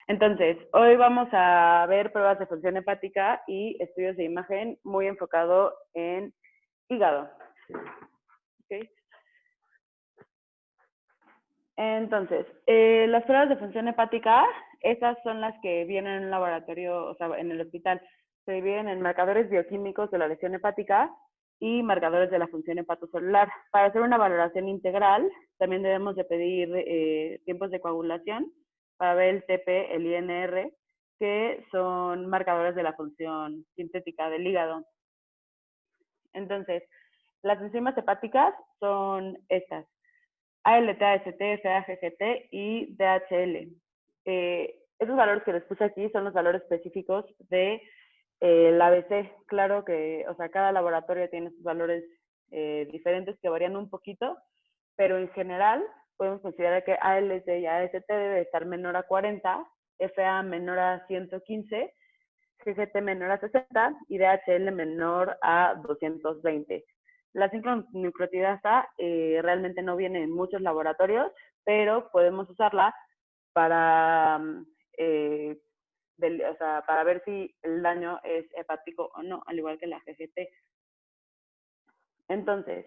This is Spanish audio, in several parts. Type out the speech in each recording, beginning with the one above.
Entonces, hoy vamos a ver pruebas de función hepática y estudios de imagen muy enfocado en hígado. ¿Okay? Entonces, las pruebas de función hepática, esas son las que vienen en un laboratorio, o sea, en el hospital. Se dividen en marcadores bioquímicos de la lesión hepática y marcadores de la función hepatocelular. Para hacer una valoración integral, también debemos de pedir tiempos de coagulación para ver el TP, el INR, que son marcadores de la función sintética del hígado. Entonces, las enzimas hepáticas son estas: ALT, AST, FA, GGT y DHL. Esos valores que les puse aquí son los valores específicos de la ABC. Claro que, o sea, cada laboratorio tiene sus valores diferentes que varían un poquito, pero en general podemos considerar que ALT y AST debe estar menor a 40, FA menor a 115, GGT menor a 60 y DHL menor a 220. La 5-nucleotidasa realmente no viene en muchos laboratorios, pero podemos usarla para, o sea, para ver si el daño es hepático o no, al igual que la GGT. Entonces,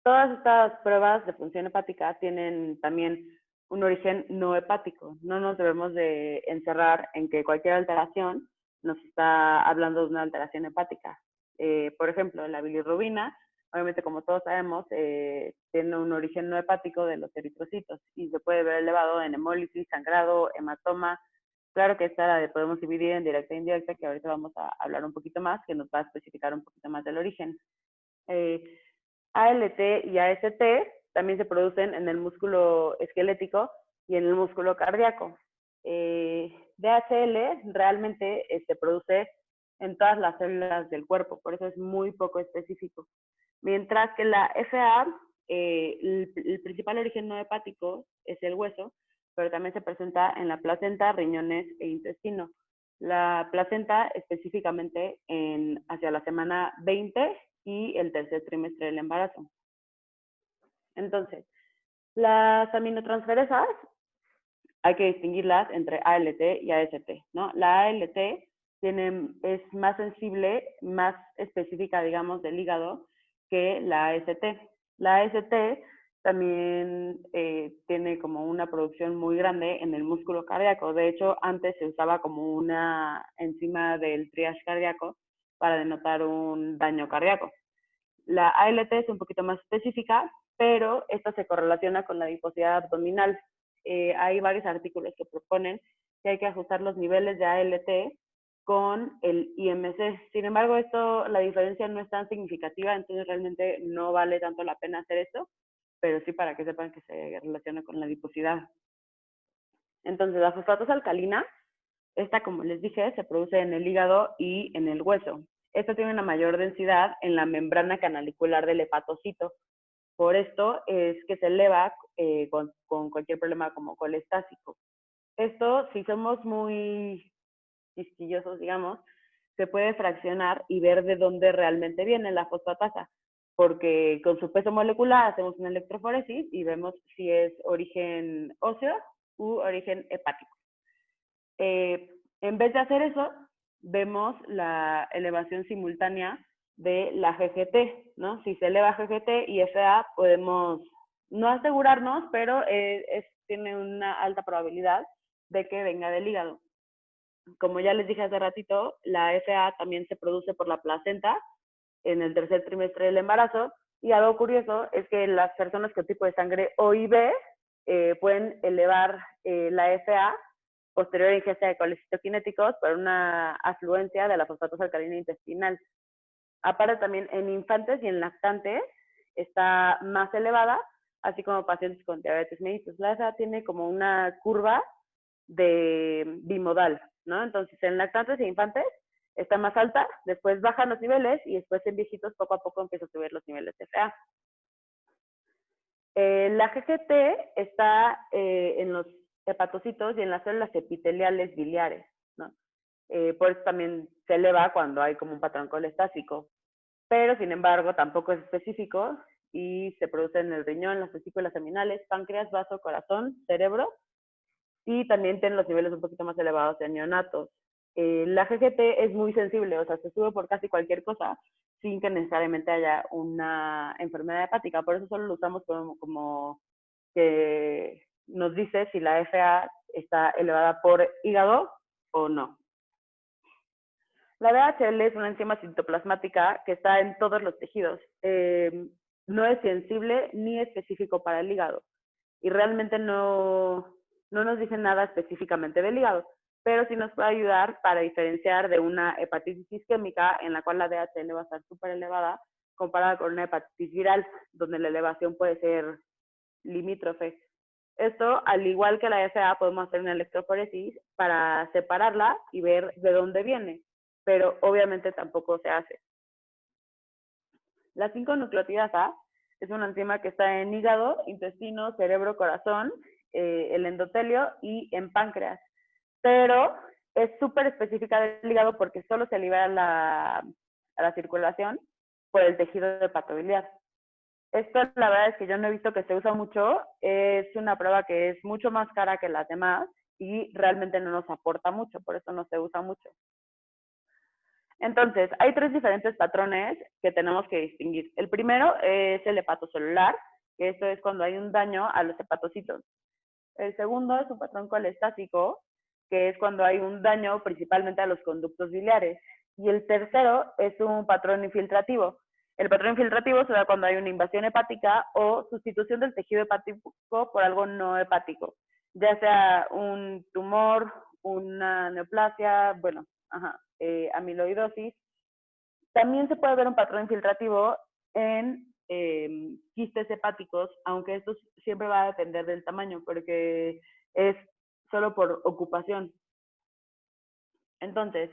todas estas pruebas de función hepática tienen también un origen no hepático. No nos debemos de encerrar en que cualquier alteración nos está hablando de una alteración hepática. Por ejemplo, la bilirrubina, obviamente como todos sabemos, tiene un origen no hepático de los eritrocitos y se puede ver elevado en hemólisis, sangrado, hematoma. Claro que esta la podemos dividir en directa e indirecta, que ahorita vamos a hablar un poquito más, que nos va a especificar un poquito más del origen. ALT y AST también se producen en el músculo esquelético y en el músculo cardíaco. DHL realmente se produce en todas las células del cuerpo, por eso es muy poco específico. Mientras que la FA, el principal origen no hepático es el hueso, pero también se presenta en la placenta, riñones e intestino. La placenta específicamente hacia la semana 20 y el tercer trimestre del embarazo. Entonces, las aminotransferasas hay que distinguirlas entre ALT y AST, ¿no? La ALT es más sensible, más específica, digamos, del hígado que la AST. La AST también tiene como una producción muy grande en el músculo cardíaco. De hecho, antes se usaba como una enzima del triage cardíaco para denotar un daño cardíaco. La ALT es un poquito más específica, pero esta se correlaciona con la adiposidad abdominal. Hay varios artículos que proponen que hay que ajustar los niveles de ALT con el IMC. Sin embargo, la diferencia no es tan significativa, entonces realmente no vale tanto la pena hacer esto, pero sí para que sepan que se relaciona con la adiposidad. Entonces, la fosfatasa alcalina, esta, como les dije, se produce en el hígado y en el hueso. Esta tiene una mayor densidad en la membrana canalicular del hepatocito. Por esto es que se eleva con cualquier problema como colestásico. Esto, si somos muy quisquillosos, digamos, se puede fraccionar y ver de dónde realmente viene la fosfatasa, porque con su peso molecular hacemos una electroforesis y vemos si es origen óseo u origen hepático. En vez de hacer eso, vemos la elevación simultánea de la GGT, ¿no? Si se eleva GGT y FA, podemos no asegurarnos, pero tiene una alta probabilidad de que venga del hígado. Como ya les dije hace ratito, la FA también se produce por la placenta en el tercer trimestre del embarazo, y algo curioso es que las personas con tipo de sangre O y B pueden elevar la FA posterior a ingesta de colecitoquinéticos por una afluencia de la fosfatasa alcalina intestinal. Aparte también en infantes y en lactantes está más elevada, así como pacientes con diabetes mellitus. La FA tiene como una curva de bimodal, ¿no? Entonces en lactantes e infantes está más alta, después bajan los niveles y después en viejitos poco a poco empieza a subir los niveles de FA. La GGT está en los hepatocitos y en las células epiteliales biliares, ¿no? Por eso también se eleva cuando hay como un patrón colestásico, pero sin embargo tampoco es específico y se produce en el riñón, las vesículas seminales, páncreas, vaso, corazón, cerebro y también tienen los niveles un poquito más elevados de neonatos. La GGT es muy sensible, o sea, se sube por casi cualquier cosa sin que necesariamente haya una enfermedad hepática. Por eso solo lo usamos como que nos dice si la FA está elevada por hígado o no. La DHL es una enzima citoplasmática que está en todos los tejidos. No es sensible ni específico para el hígado. Y realmente no nos dice nada específicamente del hígado, pero sí nos puede ayudar para diferenciar de una hepatitis isquémica, en la cual la DHL va a estar súper elevada, comparada con una hepatitis viral, donde la elevación puede ser limítrofe. Esto, al igual que la FA, podemos hacer una electroforesis para separarla y ver de dónde viene, pero obviamente tampoco se hace. La 5-nucleotidasa es una enzima que está en hígado, intestino, cerebro, corazón, el endotelio y en páncreas. Pero es súper específica del hígado porque solo se libera a la circulación por el tejido hepatobiliar. Esto la verdad es que yo no he visto que se usa mucho. Es una prueba que es mucho más cara que las demás y realmente no nos aporta mucho, por eso no se usa mucho. Entonces, hay 3 diferentes patrones que tenemos que distinguir. El primero es el hepatocelular, que esto es cuando hay un daño a los hepatocitos. El segundo es un patrón colestático, que es cuando hay un daño principalmente a los conductos biliares. Y el tercero es un patrón infiltrativo. El patrón infiltrativo se da cuando hay una invasión hepática o sustitución del tejido hepático por algo no hepático, ya sea un tumor, una neoplasia, bueno, amiloidosis. También se puede ver un patrón infiltrativo en quistes hepáticos, aunque esto siempre va a depender del tamaño, porque es solo por ocupación. Entonces,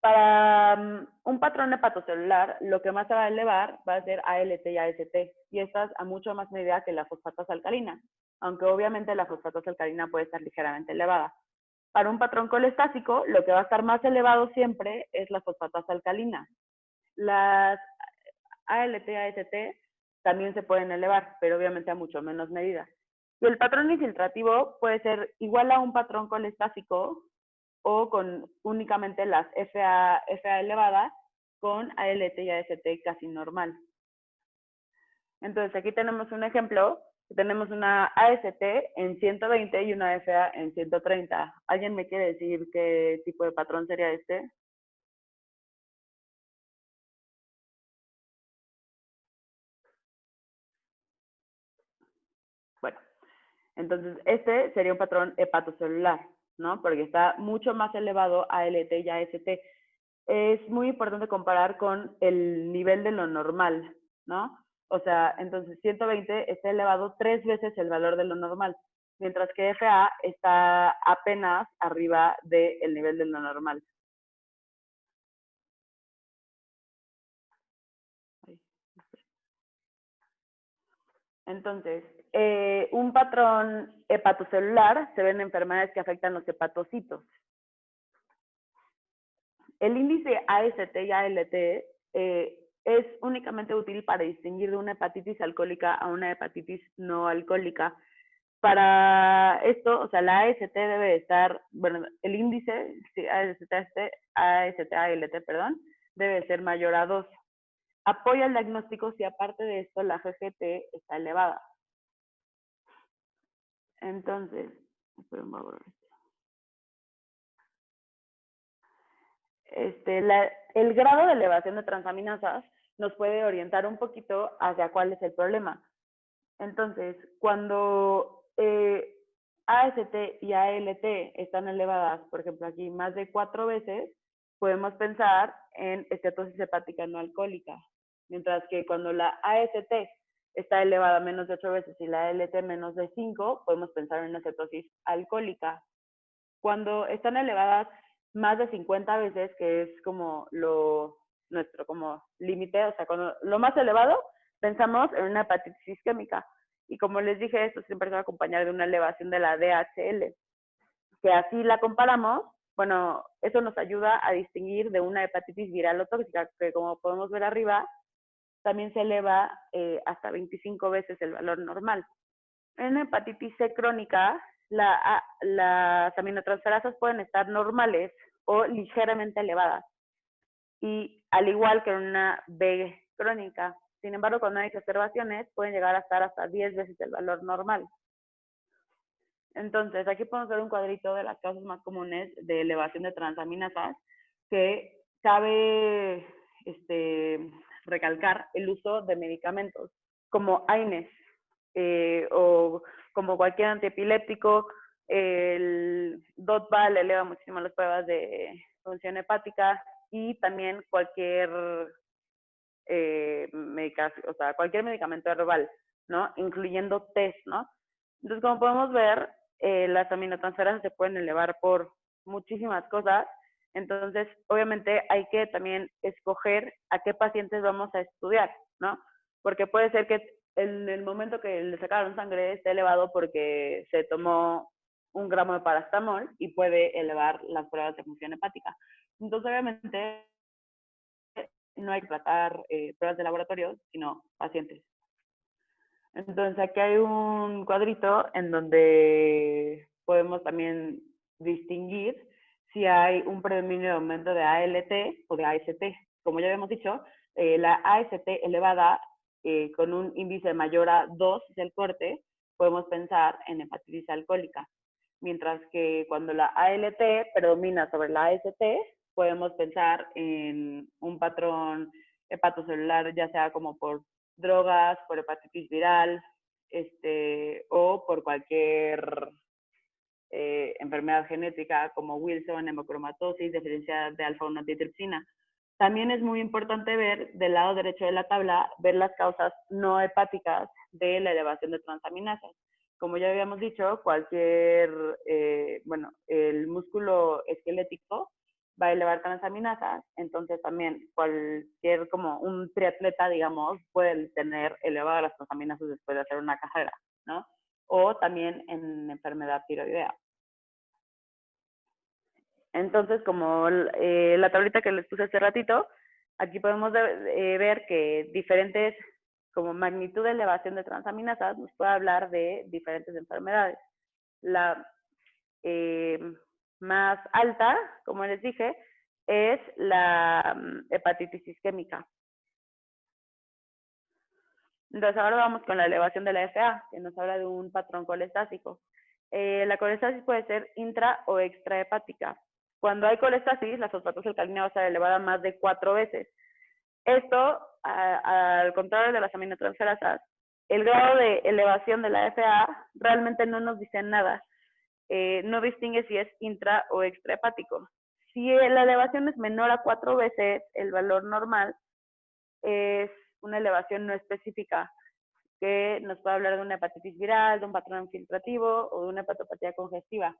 para un patrón hepatocelular, lo que más se va a elevar va a ser ALT y AST, y estas a mucho más medida que la fosfatasa alcalina, aunque obviamente la fosfatasa alcalina puede estar ligeramente elevada. Para un patrón colestásico, lo que va a estar más elevado siempre es la fosfatasa alcalina. Las ALT y AST también se pueden elevar, pero obviamente a mucho menos medida. Y el patrón infiltrativo puede ser igual a un patrón colestásico o con únicamente las FA elevada con ALT y AST casi normal. Entonces aquí tenemos un ejemplo, tenemos una AST en 120 y una FA en 130. ¿Alguien me quiere decir qué tipo de patrón sería este? Bueno, entonces este sería un patrón hepatocelular, ¿no? Porque está mucho más elevado ALT y AST. Es muy importante comparar con el nivel de lo normal, ¿no? O sea, entonces 120 está elevado 3 veces el valor de lo normal, mientras que FA está apenas arriba del nivel de lo normal. Entonces, un patrón hepatocelular se ve en enfermedades que afectan los hepatocitos. El índice AST y ALT es únicamente útil para distinguir de una hepatitis alcohólica a una hepatitis no alcohólica. Para esto, o sea, la AST debe estar, bueno, el índice, sí, AST-ALT, perdón, debe ser mayor a 2. Apoya el diagnóstico si aparte de esto la GGT está elevada. Entonces, el grado de elevación de transaminasas nos puede orientar un poquito hacia cuál es el problema. Entonces, cuando AST y ALT están elevadas, por ejemplo, aquí más de 4 veces, podemos pensar en esteatosis hepática no alcohólica. Mientras que cuando la AST está elevada menos de 8 veces y la ALT menos de 5, podemos pensar en una cetosis alcohólica. Cuando están elevadas más de 50 veces, que es como nuestro como límite, o sea, cuando lo más elevado, pensamos en una hepatitis isquémica. Y como les dije, esto siempre se va a acompañar de una elevación de la DHL, que así la comparamos, bueno, eso nos ayuda a distinguir de una hepatitis viral o tóxica, que como podemos ver arriba, también se eleva hasta 25 veces el valor normal. En hepatitis C crónica, las aminotransferasas pueden estar normales o ligeramente elevadas, y al igual que en una B crónica. Sin embargo, cuando hay exacerbaciones, pueden llegar a estar hasta 10 veces el valor normal. Entonces, aquí podemos ver un cuadrito de las causas más comunes de elevación de transaminasas, que cabe recalcar el uso de medicamentos como AINES o como cualquier antiepiléptico. El DOTBAL eleva muchísimo las pruebas de función hepática, y también cualquier o sea, cualquier medicamento herbal, ¿no? Incluyendo test, ¿no? Entonces, como podemos ver, las aminotransferasas se pueden elevar por muchísimas cosas. Entonces, obviamente hay que también escoger a qué pacientes vamos a estudiar, ¿no? Porque puede ser que en el momento que le sacaron sangre esté elevado porque se tomó 1 gramo de paracetamol y puede elevar las pruebas de función hepática. Entonces, obviamente, no hay que tratar pruebas de laboratorio, sino pacientes. Entonces, aquí hay un cuadrito en donde podemos también distinguir si hay un predominio de aumento de ALT o de AST. Como ya habíamos dicho, la AST elevada con un índice mayor a 2 del corte, podemos pensar en hepatitis alcohólica. Mientras que cuando la ALT predomina sobre la AST, podemos pensar en un patrón hepatocelular, ya sea como por drogas, por hepatitis viral, o por cualquier enfermedad genética como Wilson, hemocromatosis, deficiencia de alfa-1 antitrypsina. También es muy importante ver del lado derecho de la tabla, ver las causas no hepáticas de la elevación de transaminasas. Como ya habíamos dicho, el músculo esquelético va a elevar transaminasas, entonces también cualquier, como un triatleta, digamos, puede tener elevadas las transaminasas después de hacer una carrera, ¿no? O también en enfermedad tiroidea. Entonces, como la tablita que les puse hace ratito, aquí podemos ver que diferentes, como magnitud de elevación de transaminasas, nos puede hablar de diferentes enfermedades. La más alta, como les dije, es la hepatitis isquémica. Entonces, ahora vamos con la elevación de la FA, que nos habla de un patrón colestásico. La colestasis puede ser intra o extrahepática. Cuando hay colestasis, la fosfatosa alcalina va a ser elevada más de 4 veces. Esto, al contrario de las aminotransferasas, el grado de elevación de la FA realmente no nos dice nada. No distingue si es intra o extrahepático. Si la elevación es menor a 4 veces el valor normal, es una elevación no específica, que nos puede hablar de una hepatitis viral, de un patrón infiltrativo o de una hepatopatía congestiva.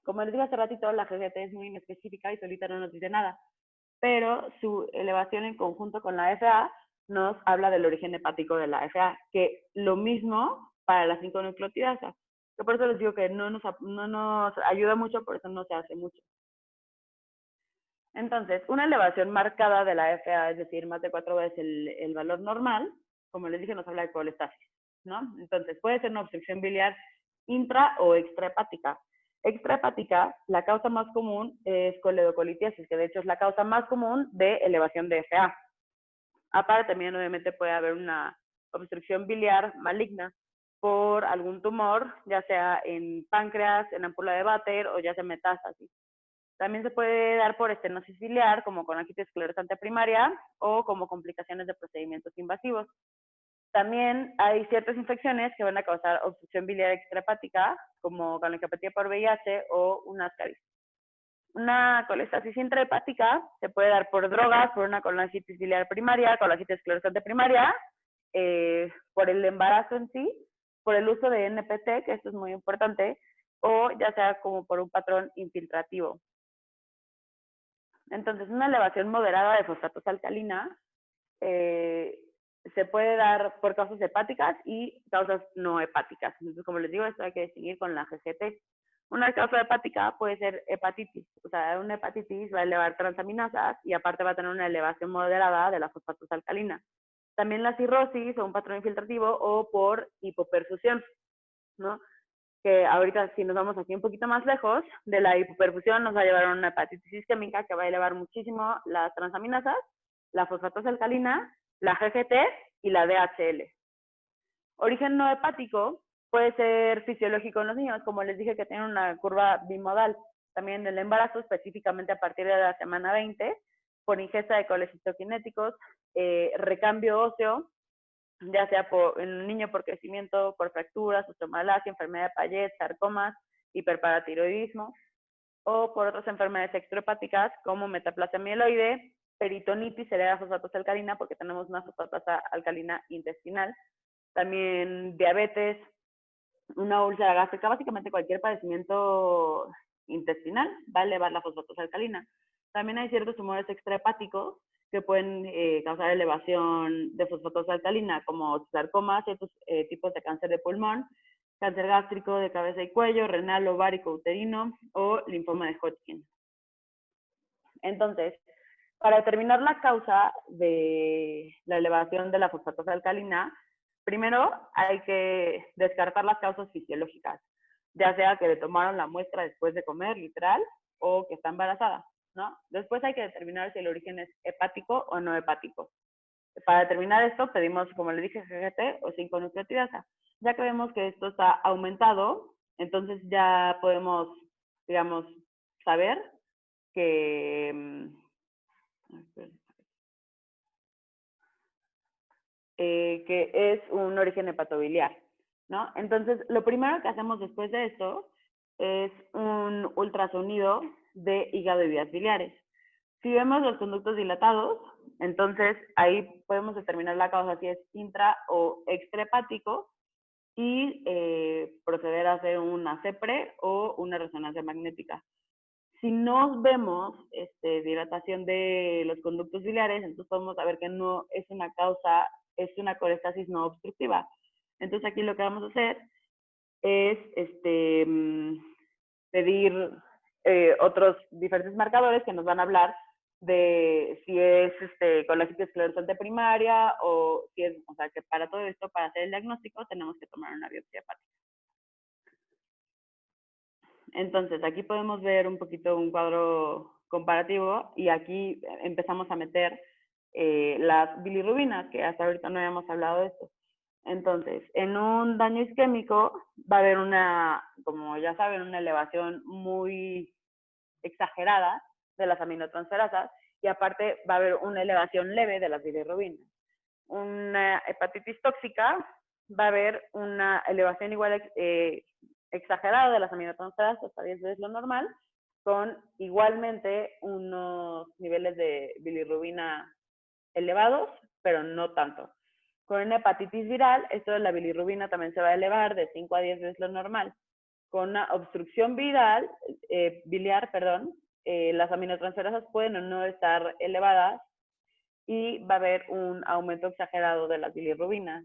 Como les dije hace ratito, la GGT es muy inespecífica y solita no nos dice nada, pero su elevación en conjunto con la FA nos habla del origen hepático de la FA, que lo mismo para la 5-nucleotidasa, que por eso les digo que no nos ayuda mucho, por eso no se hace mucho. Entonces, una elevación marcada de la FA, es decir, más de 4 veces el valor normal, como les dije, nos habla de colestasis, ¿no? Entonces, puede ser una obstrucción biliar intra o extrahepática. Extrahepática, la causa más común es coledocolitiasis, que de hecho es la causa más común de elevación de FA. Aparte, también obviamente puede haber una obstrucción biliar maligna por algún tumor, ya sea en páncreas, en ámpula de Vater o ya sea metástasis. También se puede dar por estenosis biliar, como con conaquitis esclerosante primaria, o como complicaciones de procedimientos invasivos. También hay ciertas infecciones que van a causar obstrucción biliar extrahepática, como coledocolitias por VIH o un ascaris. Una colestasis intrahepática se puede dar por drogas, por una colangitis biliar primaria, colangitis esclerosante primaria, por el embarazo en sí, por el uso de NPT, que esto es muy importante, o ya sea como por un patrón infiltrativo. Entonces, una elevación moderada de fosfatosa alcalina se puede dar por causas hepáticas y causas no hepáticas. Entonces, como les digo, esto hay que distinguir con la GGT. Una causa hepática puede ser hepatitis. O sea, una hepatitis va a elevar transaminasas y aparte va a tener una elevación moderada de la fosfatosa alcalina. También la cirrosis o un patrón infiltrativo o por hipoperfusión, ¿no? que ahorita si nos vamos aquí un poquito más lejos, de la hipoperfusión nos va a llevar a una hepatitis isquémica que va a elevar muchísimo las transaminasas, la fosfatasa alcalina, la GGT y la DHL. Origen no hepático puede ser fisiológico en los niños, como les dije que tienen una curva bimodal. También el embarazo, específicamente a partir de la semana 20, por ingesta de colecitoquinéticos, recambio óseo, ya sea en un niño por crecimiento, por fracturas, osteomalacia, enfermedad de Payet, sarcomas, hiperparatiroidismo, o por otras enfermedades extrahepáticas como metaplasia mieloide, peritonitis, elevada fosfatasa alcalina, porque tenemos una fosfatasa alcalina intestinal, también diabetes, una úlcera gástrica, básicamente cualquier padecimiento intestinal va a elevar la fosfatasa alcalina. También hay ciertos tumores extrahepáticos que pueden causar elevación de fosfatasa alcalina, como sarcomas, ciertos tipos de cáncer de pulmón, cáncer gástrico de cabeza y cuello, renal, ovárico, uterino o linfoma de Hodgkin. Entonces, para determinar la causa de la elevación de la fosfatasa alcalina, primero hay que descartar las causas fisiológicas, ya sea que le tomaron la muestra después de comer, literal, o que está embarazada, ¿no? Después hay que determinar si el origen es hepático o no hepático. Para determinar esto, pedimos, como le dije, GGT o 5-nucleotidasa. Ya que vemos que esto está aumentado, entonces ya podemos, digamos, saber que es un origen hepatobiliar, ¿no? Entonces, lo primero que hacemos después de esto es un ultrasonido de hígado y vías biliares. Si vemos los conductos dilatados, entonces ahí podemos determinar la causa si es intra o extrahepático y proceder a hacer una CEPRE o una resonancia magnética. Si no vemos dilatación de los conductos biliares, entonces podemos saber que no es una causa, es una colestasis no obstructiva. Entonces aquí lo que vamos a hacer es pedir otros diferentes marcadores que nos van a hablar de si es colitis esclerosante primaria o si es, o sea, que para todo esto, para hacer el diagnóstico, tenemos que tomar una biopsia hepática. Entonces, aquí podemos ver un poquito un cuadro comparativo y aquí empezamos a meter las bilirrubinas, que hasta ahorita no habíamos hablado de esto. Entonces, en un daño isquémico va a haber una, como ya saben, una elevación muy exagerada de las aminotransferasas y aparte va a haber una elevación leve de las bilirrubinas. Una hepatitis tóxica va a haber una elevación igual exagerada de las aminotransferasas hasta 10 veces lo normal, con igualmente unos niveles de bilirrubina elevados, pero no tanto. Con una hepatitis viral, esto de la bilirrubina también se va a elevar de 5 a 10 veces lo normal. Con una obstrucción biliar, las aminotransferasas pueden o no estar elevadas y va a haber un aumento exagerado de las bilirrubinas.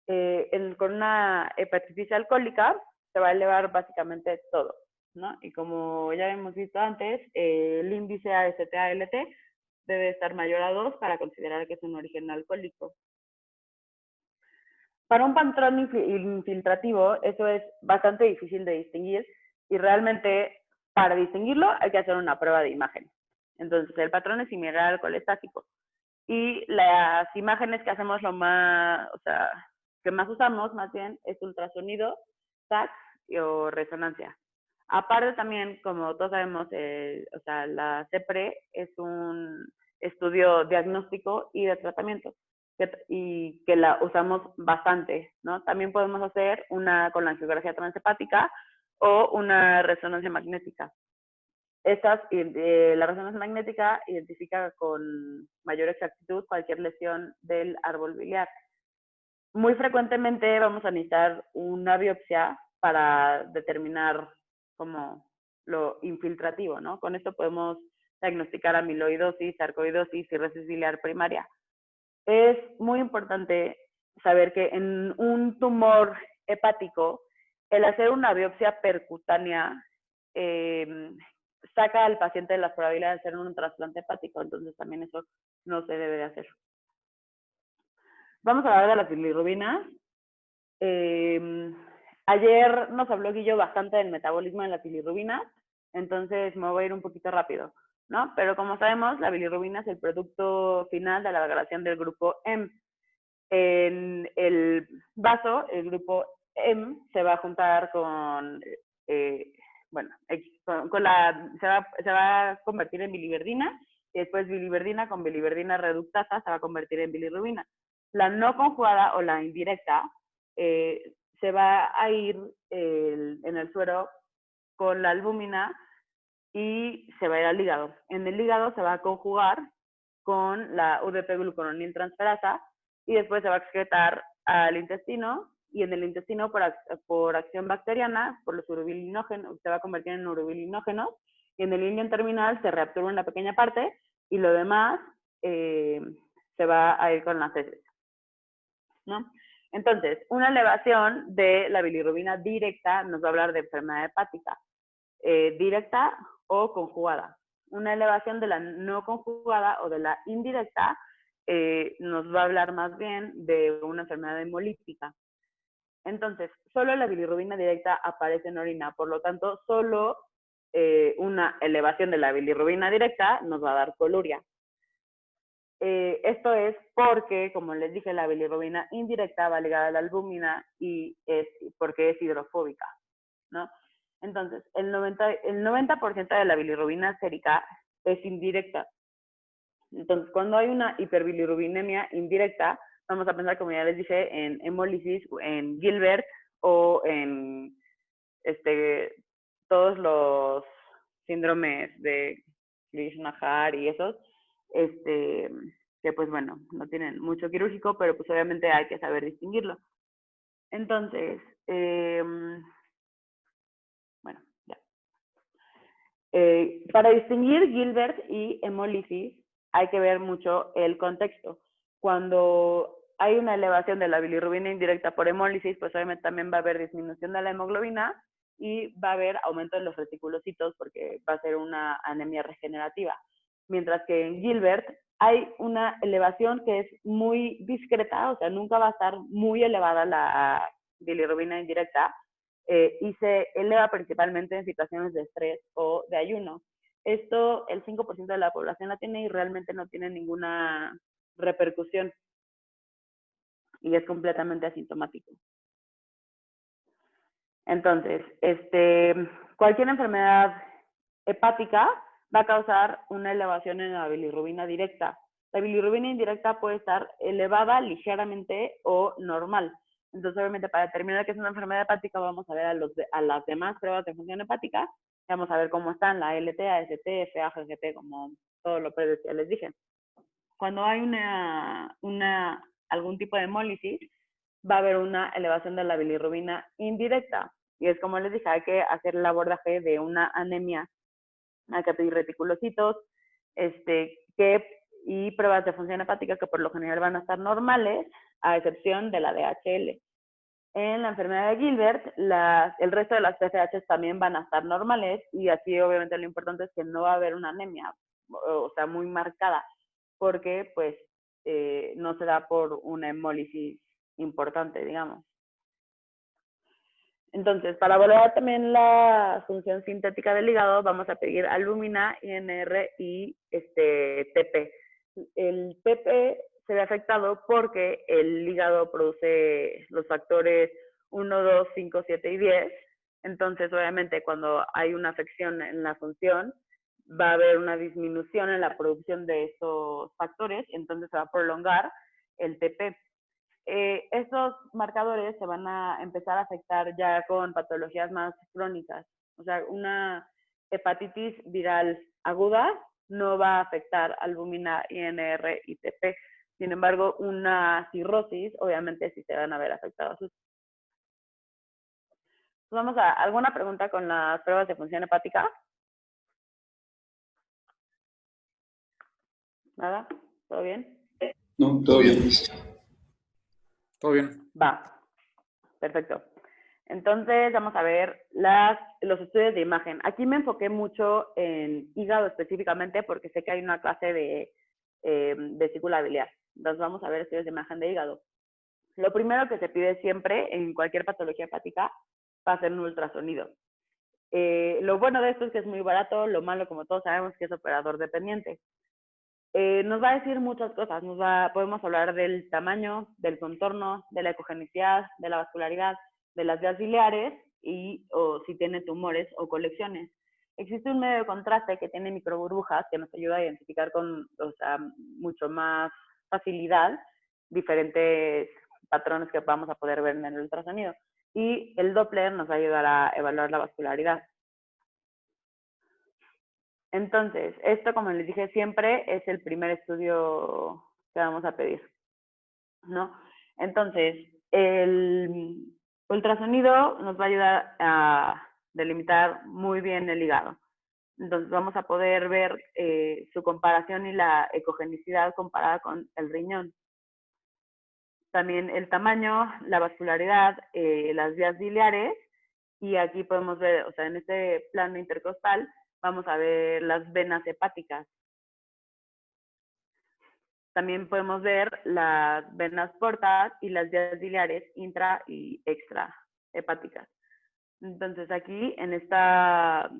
Con una hepatitis alcohólica se va a elevar básicamente todo, ¿no? Y como ya hemos visto antes, el índice AST-ALT debe estar mayor a 2 para considerar que es un origen alcohólico. Para un patrón infiltrativo, eso es bastante difícil de distinguir y realmente para distinguirlo hay que hacer una prueba de imagen. Entonces, el patrón es similar al colestático. Y las imágenes que hacemos que más usamos, más bien, es ultrasonido, TAC o resonancia. Aparte también, como todos sabemos, la CEPRE es un estudio diagnóstico y de tratamiento y que la usamos bastante, ¿no? También podemos hacer una con la angiografía transhepática o una resonancia magnética. La resonancia magnética identifica con mayor exactitud cualquier lesión del árbol biliar. Muy frecuentemente vamos a necesitar una biopsia para determinar como lo infiltrativo, ¿no? Con esto podemos diagnosticar amiloidosis, sarcoidosis, cirrosis biliar primaria. Es muy importante saber que en un tumor hepático, el hacer una biopsia percutánea saca al paciente de las probabilidades de hacer un trasplante hepático, entonces también eso no se debe de hacer. Vamos a hablar de las bilirrubinas. Ayer nos habló Guillo bastante del metabolismo de las bilirrubinas, entonces me voy a ir un poquito rápido, ¿no? Pero como sabemos, la bilirrubina es el producto final de la degradación del grupo M. En el vaso, el grupo M se va a juntar con, bueno, se va a convertir en biliverdina, y después biliverdina con biliverdina reductasa se va a convertir en bilirrubina. La no conjugada o la indirecta se va a ir en el suero con la albúmina y se va a ir al hígado. En el hígado se va a conjugar con la UDP-glucuronil transferasa y después se va a excretar al intestino, y en el intestino por acción bacteriana, por los urobilinógenos, se va a convertir en urobilinógenos, y en el ilion terminal se reabsorbe una pequeña parte y lo demás se va a ir con las heces, ¿no? Entonces, una elevación de la bilirrubina directa nos va a hablar de enfermedad hepática, directa o conjugada. Una elevación de la no conjugada o de la indirecta nos va a hablar más bien de una enfermedad hemolítica. Entonces, solo la bilirrubina directa aparece en orina, por lo tanto, solo una elevación de la bilirrubina directa nos va a dar coluria. Esto es porque, como les dije, la bilirrubina indirecta va ligada a la albúmina y es porque es hidrofóbica, ¿no? Entonces, el 90% de la bilirrubina sérica es indirecta. Entonces, cuando hay una hiperbilirrubinemia indirecta, vamos a pensar, como ya les dije, en hemólisis, en Gilbert o en todos los síndromes de Najar y esos, que pues bueno, no tienen mucho quirúrgico, pero pues obviamente hay que saber distinguirlo. Entonces, bueno, ya. Para distinguir Gilbert y hemólisis hay que ver mucho el contexto. Cuando hay una elevación de la bilirrubina indirecta por hemólisis, pues obviamente también va a haber disminución de la hemoglobina y va a haber aumento de los reticulocitos porque va a ser una anemia regenerativa. Mientras que en Gilbert hay una elevación que es muy discreta, o sea, nunca va a estar muy elevada la bilirrubina indirecta, y se eleva principalmente en situaciones de estrés o de ayuno. Esto el 5% de la población la tiene y realmente no tiene ninguna repercusión y es completamente asintomático. Entonces, cualquier enfermedad hepática va a causar una elevación en la bilirrubina directa. La bilirrubina indirecta puede estar elevada ligeramente o normal. Entonces, obviamente, para determinar que es una enfermedad hepática, vamos a ver a las demás pruebas de función hepática. Vamos a ver cómo están la LT, AST, FA, GGT, como todo lo previo que les dije. Cuando hay algún tipo de hemólisis, va a haber una elevación de la bilirrubina indirecta. Y es como les dije, hay que hacer el abordaje de una anemia, hay que pedir reticulocitos, y pruebas de función hepática que por lo general van a estar normales, a excepción de la DHL. En la enfermedad de Gilbert, el resto de las TSH también van a estar normales, y aquí obviamente lo importante es que no va a haber una anemia, o sea, muy marcada, porque pues no se da por una hemólisis importante, digamos. Entonces, para evaluar también la función sintética del hígado, vamos a pedir albúmina, INR y TP. El TP se ve afectado porque el hígado produce los factores 1, 2, 5, 7 y 10. Entonces, obviamente, cuando hay una afección en la función, va a haber una disminución en la producción de esos factores, entonces se va a prolongar el TP. Estos marcadores se van a empezar a afectar ya con patologías más crónicas. O sea, una hepatitis viral aguda no va a afectar albúmina, INR y TP. Sin embargo, una cirrosis, obviamente sí se van a ver afectados. Vamos a alguna pregunta con las pruebas de función hepática. ¿Nada? ¿Todo bien? No, todo bien. Todo bien. Va. Perfecto. Entonces, vamos a ver los estudios de imagen. Aquí me enfoqué mucho en hígado específicamente porque sé que hay una clase de vesícula biliar. Entonces, vamos a ver estudios de imagen de hígado. Lo primero que se pide siempre en cualquier patología hepática va a ser un ultrasonido. Lo bueno de esto es que es muy barato, lo malo, como todos sabemos, que es operador dependiente. Nos va a decir muchas cosas, podemos hablar del tamaño, del contorno, de la ecogenicidad, de la vascularidad, de las vías biliares o si tiene tumores o colecciones. Existe un medio de contraste que tiene microburbujas que nos ayuda a identificar con mucho más facilidad diferentes patrones que vamos a poder ver en el ultrasonido. Y el Doppler nos va a ayudar a evaluar la vascularidad. Entonces, esto, como les dije siempre, es el primer estudio que vamos a pedir, ¿no? Entonces, el ultrasonido nos va a ayudar a delimitar muy bien el hígado. Entonces, vamos a poder ver su comparación y la ecogenicidad comparada con el riñón. También el tamaño, la vascularidad, las vías biliares, y aquí podemos ver, o sea, en este plano intercostal, vamos a ver las venas hepáticas. También podemos ver las venas portas y las vías biliares intra y extra hepáticas. Entonces aquí en esta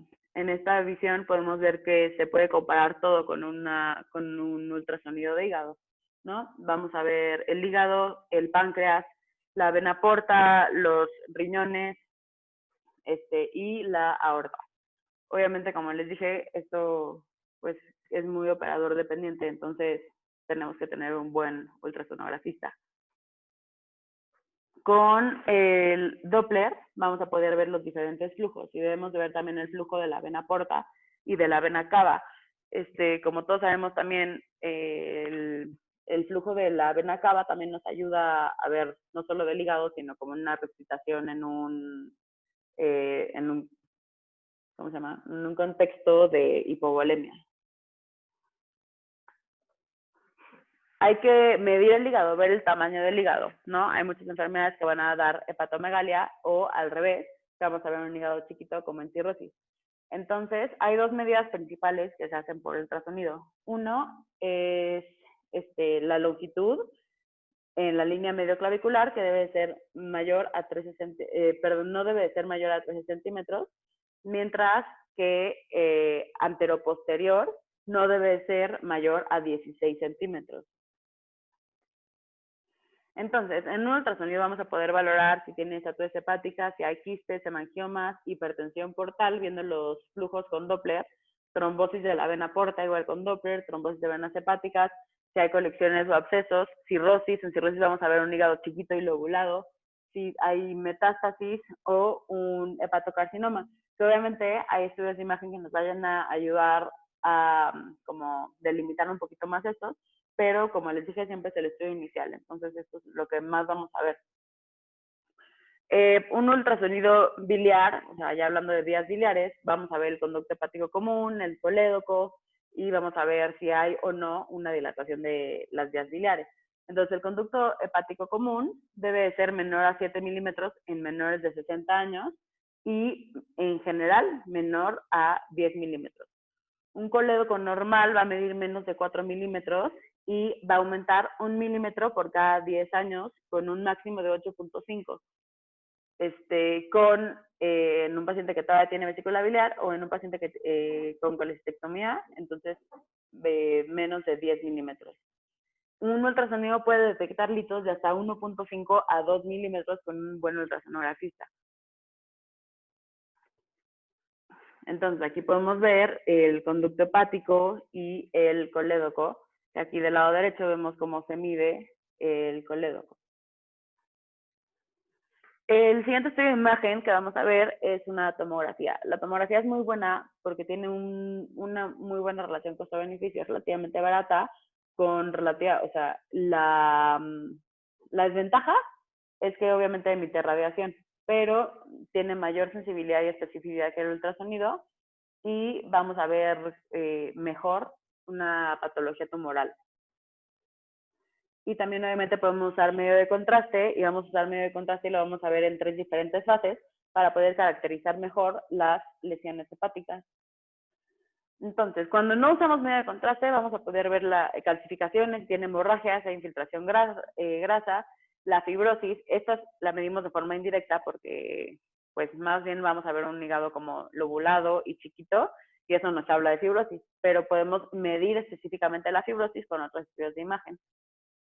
visión podemos ver que se puede comparar todo con un ultrasonido de hígado, ¿no? Vamos a ver el hígado, el páncreas, la vena porta, los riñones, y la aorta. Obviamente, como les dije, esto pues es muy operador dependiente, entonces tenemos que tener un buen ultrasonografista. Con el Doppler vamos a poder ver los diferentes flujos y debemos de ver también el flujo de la vena porta y de la vena cava. Como todos sabemos también, el flujo de la vena cava también nos ayuda a ver no solo del hígado, sino como una resucitación en un ¿cómo se llama? En un contexto de hipovolemia. Hay que medir el hígado, ver el tamaño del hígado, ¿no? Hay muchas enfermedades que van a dar hepatomegalia o al revés, que vamos a ver un hígado chiquito como en cirrosis. Entonces, hay dos medidas principales que se hacen por el ultrasonido. Uno es la longitud en la línea medioclavicular, que debe ser mayor a 13 no debe ser mayor a 13 centímetros, mientras que anteroposterior no debe ser mayor a 16 centímetros. Entonces, en un ultrasonido vamos a poder valorar si tiene estatus hepática, si hay quistes, hemangiomas, hipertensión portal, viendo los flujos con Doppler, trombosis de la vena porta igual con Doppler, trombosis de venas hepáticas, si hay colecciones o abscesos, cirrosis, en cirrosis vamos a ver un hígado chiquito y lobulado, si hay metástasis o un hepatocarcinoma. Que obviamente hay estudios de imagen que nos vayan a ayudar a como delimitar un poquito más estos, pero como les dije, siempre es el estudio inicial, entonces esto es lo que más vamos a ver. Un ultrasonido biliar, o sea, ya hablando de vías biliares, vamos a ver el conducto hepático común, el colédoco, y vamos a ver si hay o no una dilatación de las vías biliares. Entonces, el conducto hepático común debe ser menor a 7 milímetros en menores de 60 años y en general menor a 10 milímetros. Un colédoco normal va a medir menos de 4 milímetros y va a aumentar 1 milímetro por cada 10 años con un máximo de 8.5. En un paciente que todavía tiene vesícula biliar o en un paciente que con colecistectomía, entonces menos de 10 milímetros. Un ultrasonido puede detectar litos de hasta 1.5 a 2 milímetros con un buen ultrasonografista. Entonces, aquí podemos ver el conducto hepático y el colédoco. Aquí del lado derecho vemos cómo se mide el colédoco. El siguiente estudio de imagen que vamos a ver es una tomografía. La tomografía es muy buena porque tiene una muy buena relación costo-beneficio, relativamente barata, o sea, la desventaja es que obviamente emite radiación, pero tiene mayor sensibilidad y especificidad que el ultrasonido y vamos a ver mejor una patología tumoral. Y también obviamente podemos usar medio de contraste y vamos a usar medio de contraste y lo vamos a ver en 3 diferentes fases para poder caracterizar mejor las lesiones hepáticas. Entonces, cuando no usamos medio de contraste, vamos a poder ver la calcificación, si tiene hemorragias, hay infiltración grasa, La fibrosis, esta la medimos de forma indirecta porque pues más bien vamos a ver un hígado como lobulado y chiquito, y eso nos habla de fibrosis, pero podemos medir específicamente la fibrosis con otros estudios de imagen.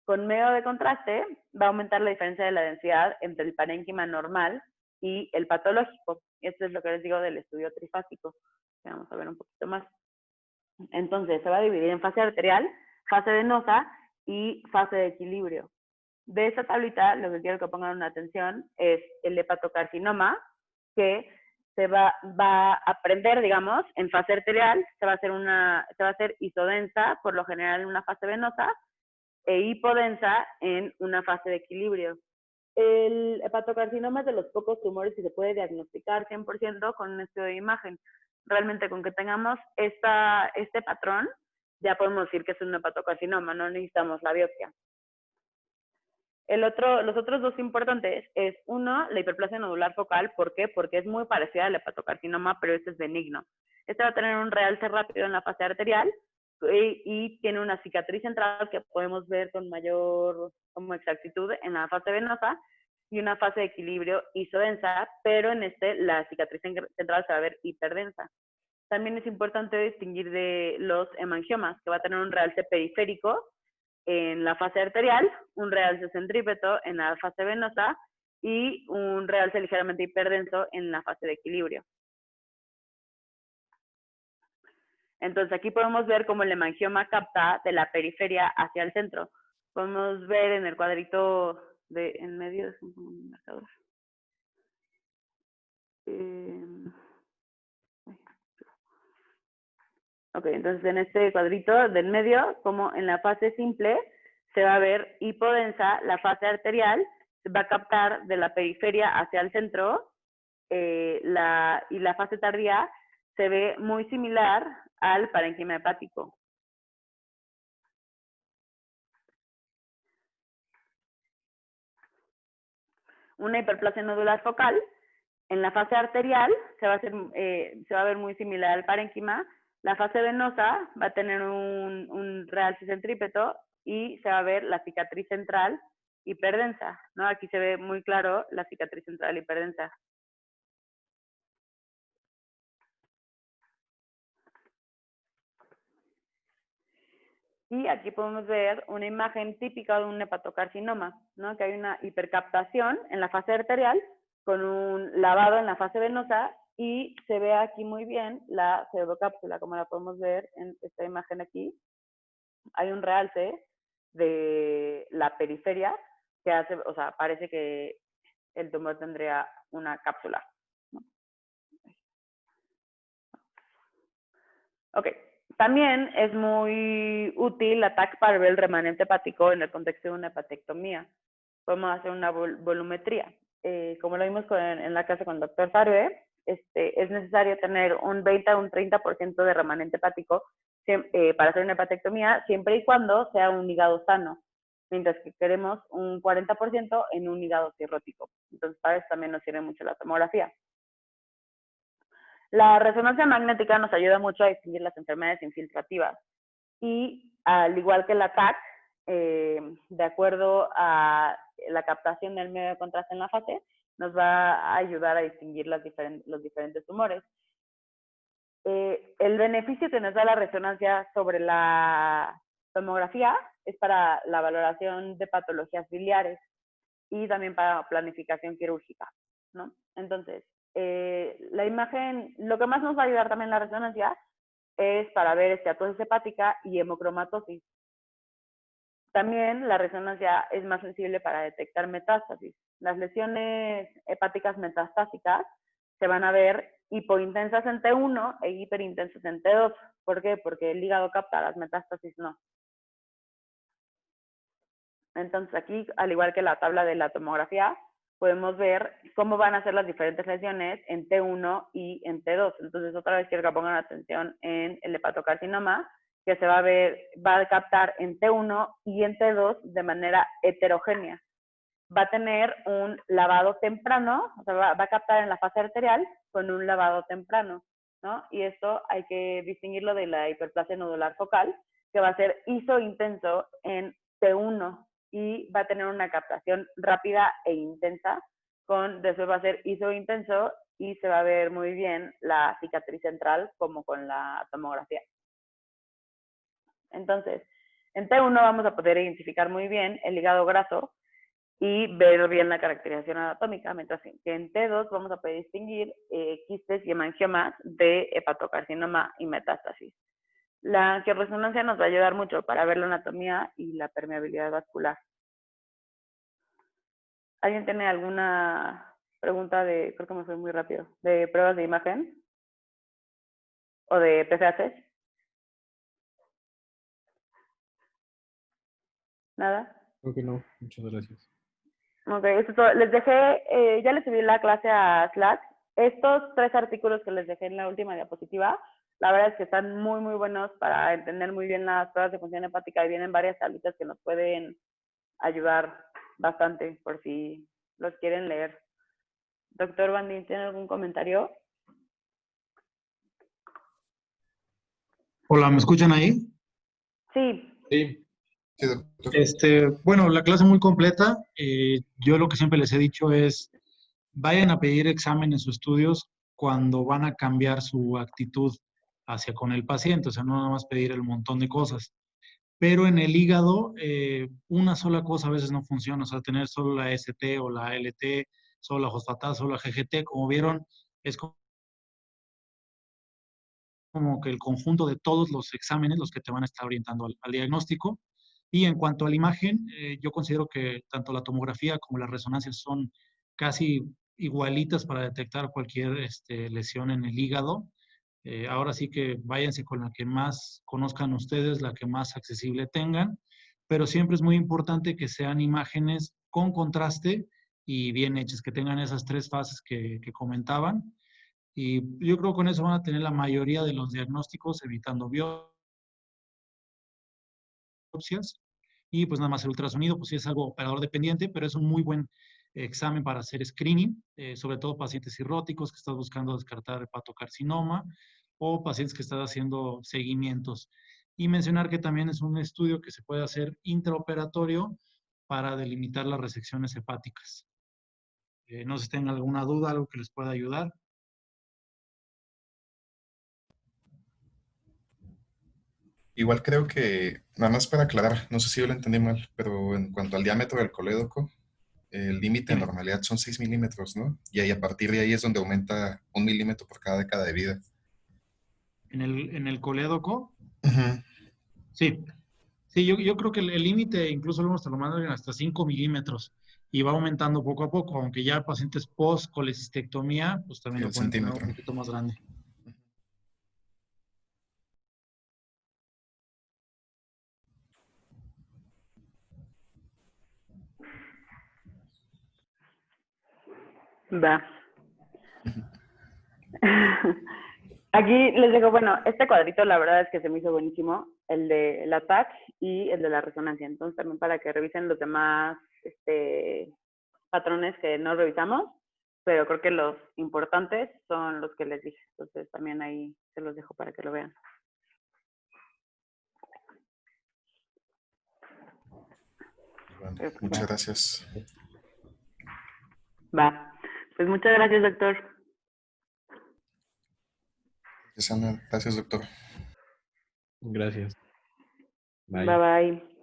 Con medio de contraste va a aumentar la diferencia de la densidad entre el parénquima normal y el patológico. Esto es lo que les digo del estudio trifásico. Vamos a ver un poquito más. Entonces, se va a dividir en fase arterial, fase venosa y fase de equilibrio. De esta tablita, lo que quiero que pongan atención es el hepatocarcinoma, que se va a aprender, digamos, en fase arterial, se va a hacer isodensa, por lo general en una fase venosa, e hipodensa en una fase de equilibrio. El hepatocarcinoma es de los pocos tumores que se puede diagnosticar 100% con un estudio de imagen. Realmente con que tengamos este patrón, ya podemos decir que es un hepatocarcinoma, no necesitamos la biopsia. Los otros dos importantes es, uno, la hiperplasia nodular focal. ¿Por qué? Porque es muy parecida al hepatocarcinoma, pero este es benigno. Este va a tener un realce rápido en la fase arterial y tiene una cicatriz central que podemos ver con mayor exactitud en la fase venosa y una fase de equilibrio isodensa, pero en la cicatriz central se va a ver hiperdensa. También es importante distinguir de los hemangiomas, que va a tener un realce periférico en la fase arterial, un realce centrípeto en la fase venosa y un realce ligeramente hiperdenso en la fase de equilibrio. Entonces aquí podemos ver cómo el hemangioma capta de la periferia hacia el centro. Podemos ver en el cuadrito en medio, ok, entonces en este cuadrito del medio, como en la fase simple, se va a ver hipodensa, la fase arterial, se va a captar de la periferia hacia el centro, y la fase tardía se ve muy similar al parénquima hepático. Una hiperplasia nodular focal, en la fase arterial se va a ver muy similar al parénquima. La fase venosa va a tener un realce centrípeto y se va a ver la cicatriz central hiperdensa, ¿no? Aquí se ve muy claro la cicatriz central hiperdensa. Y aquí podemos ver una imagen típica de un hepatocarcinoma, ¿no? Que hay una hipercaptación en la fase arterial con un lavado en la fase venosa y se ve aquí muy bien la pseudocápsula, como la podemos ver en esta imagen aquí. Hay un realce de la periferia que hace, o sea, parece que el tumor tendría una cápsula, ¿no? Ok. También es muy útil la TAC para ver el remanente hepático en el contexto de una hepatectomía. Podemos hacer una volumetría. Como lo vimos en la clase con el doctor Farbe, es necesario tener un 20 a un 30% de remanente hepático para hacer una hepatectomía, siempre y cuando sea un hígado sano, mientras que queremos un 40% en un hígado cirrótico. Entonces, para eso también nos sirve mucho la tomografía. La resonancia magnética nos ayuda mucho a distinguir las enfermedades infiltrativas y al igual que la TAC, de acuerdo a la captación del medio de contraste en la fase, nos va a ayudar a distinguir los diferentes tumores. El beneficio que nos da la resonancia sobre la tomografía es para la valoración de patologías biliares y también para planificación quirúrgica, ¿no? Entonces, la imagen, lo que más nos va a ayudar también la resonancia es para ver esteatosis hepática y hemocromatosis. También la resonancia es más sensible para detectar metástasis. Las lesiones hepáticas metastásicas se van a ver hipointensas en T1 e hiperintensas en T2. ¿Por qué? Porque el hígado capta, las metástasis no. Entonces aquí, al igual que la tabla de la tomografía, podemos ver cómo van a ser las diferentes lesiones en T1 y en T2. Entonces, otra vez quiero que pongan atención en el hepatocarcinoma, que se va a captar en T1 y en T2 de manera heterogénea. Va a tener un lavado temprano, o sea, va a captar en la fase arterial con un lavado temprano, ¿no? Y esto hay que distinguirlo de la hiperplasia nodular focal, que va a ser isointenso en T1 y va a tener una captación rápida e intensa, después va a ser ISO intenso y se va a ver muy bien la cicatriz central como con la tomografía. Entonces, en T1 vamos a poder identificar muy bien el hígado graso y ver bien la caracterización anatómica, mientras que en T2 vamos a poder distinguir quistes y hemangiomas de hepatocarcinoma y metástasis. La angioresonancia nos va a ayudar mucho para ver la anatomía y la permeabilidad vascular. ¿Alguien tiene alguna pregunta creo que me fue muy rápido, de pruebas de imagen o de PFH? ¿Nada? Creo que no. Muchas gracias. Ok, eso es todo. Les dejé, ya les subí la clase a Slack. Estos 3 artículos que les dejé en la última diapositiva, la verdad es que están muy, muy buenos para entender muy bien las pruebas de función hepática y vienen varias tablitas que nos pueden ayudar bastante por si los quieren leer. Doctor Bandín, ¿tiene algún comentario? Hola, ¿me escuchan ahí? Sí. Sí. Sí, doctor. Bueno, la clase muy completa. Yo lo que siempre les he dicho es, vayan a pedir exámenes o estudios cuando van a cambiar su actitud hacia con el paciente, o sea, no nada más pedir el montón de cosas. Pero en el hígado, una sola cosa a veces no funciona, o sea, tener solo la ST o la LT, solo la fosfatasa, solo la GGT, como vieron, es como que el conjunto de todos los exámenes los que te van a estar orientando al diagnóstico. Y en cuanto a la imagen, yo considero que tanto la tomografía como las resonancias son casi igualitas para detectar cualquier lesión en el hígado. Ahora sí que váyanse con la que más conozcan ustedes, la que más accesible tengan, pero siempre es muy importante que sean imágenes con contraste y bien hechas, que tengan esas 3 fases que comentaban. Y yo creo que con eso van a tener la mayoría de los diagnósticos, evitando biopsias. Y pues nada más el ultrasonido, pues sí es algo operador dependiente, pero es un muy buen examen para hacer screening, sobre todo pacientes cirróticos que están buscando descartar hepatocarcinoma o pacientes que están haciendo seguimientos. Y mencionar que también es un estudio que se puede hacer intraoperatorio para delimitar las resecciones hepáticas. No sé si tienen alguna duda, algo que les pueda ayudar. Igual creo que, nada más para aclarar, no sé si yo lo entendí mal, pero en cuanto al diámetro del colédoco, el límite en Dime. normalidad son 6 milímetros, ¿no? Y ahí a partir de ahí es donde aumenta 1 milímetro por cada década de vida. En el colédoco, Ujú. sí. Sí, yo creo que el límite incluso luego te lo mandan hasta 5 milímetros y va aumentando poco a poco, aunque ya pacientes post-colecistectomía, pues Y también lo el pueden tener un centímetro. poquito más grande. Va. Aquí les dejo, bueno, este cuadrito la verdad es que se me hizo buenísimo, el de la TAC y el de la resonancia. Entonces también para que revisen los demás patrones que no revisamos, pero creo que los importantes son los que les dije. Entonces también ahí se los dejo para que lo vean. Bueno, muchas gracias. Va. Pues muchas gracias, doctor. Gracias, Ana. Gracias, doctor. Gracias. Bye bye.